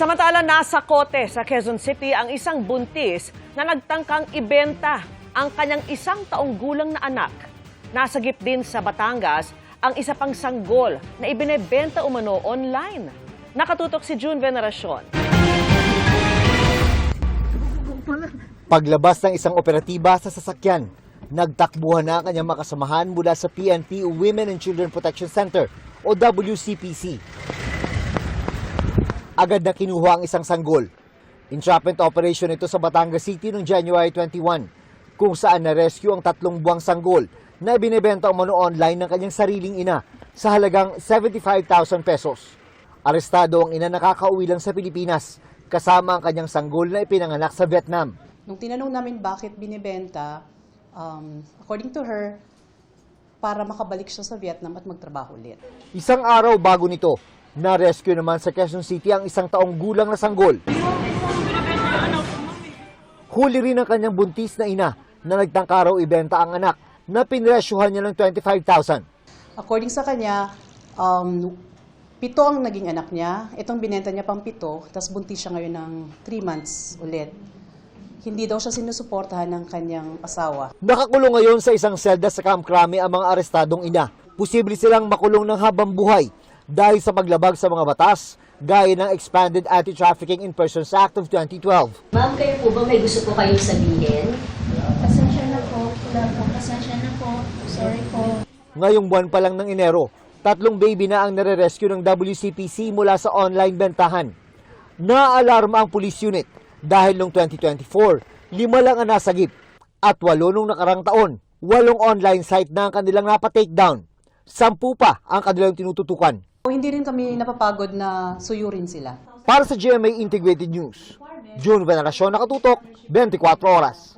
Samantala, nasa Cote sa Quezon City ang isang buntis na nagtangkang ibenta ang kanyang 1 taong gulang na anak. Nasagip din sa Batangas ang isa pang sanggol na ibinebenta umano online. Nakatutok si June Veneracion. Paglabas ng isang operatiba sa sasakyan, nagtakbuhan na ang kanyang makasamahan mula sa PNP Women and Children Protection Center o WCPC. Agad na kinuha ang isang sanggol. Entrapment operation ito sa Batangas City noong January 21, kung saan na-rescue ang 3 buwang sanggol na ibinebenta umano online ng kanyang sariling ina sa halagang 75,000 pesos. Arestado ang ina na kakauwi lang sa Pilipinas, kasama ang kanyang sanggol na ipinanganak sa Vietnam. Nung tinanong namin bakit binibenta, according to her, para makabalik siya sa Vietnam at magtrabaho ulit. Isang araw bago nito, na-rescue naman sa Quezon City ang 1 taong gulang na sanggol. Huli rin ang kanyang buntis na ina na nagtangka raw ibenta ang anak na pinresyuhan niya ng 25,000. According sa kanya, 7 ang naging anak niya. Itong binenta niya pang 7, tapos buntis siya ngayon ng 3 months ulit. Hindi daw siya sinusuportahan ng kanyang asawa. Nakakulong ngayon sa isang selda sa Camp Crame ang mga arestadong ina. Posible silang makulong ng habang buhay dahil sa paglabag sa mga batas gaya ng Expanded Anti-Trafficking in Persons Act of 2012. Ma'am, kayo po ba may gusto po kayong sabihin? Pasensya na po. Wala po. Pasensya na po. Sorry po. Ngayong buwan pa lang ng Enero, 3 baby na ang nare-rescue ng WCPC mula sa online bentahan. Naalarma ang police unit dahil noong 2024, 5 lang ang nasagip at 8 nung nakarang taon, 8 online site na ang kanilang napatakedown. 10 pa ang kanilang tinututukan. Hindi rin kami napapagod na suyurin sila. Para sa GMA Integrated News, June Veneracion, nakatutok, 24 oras.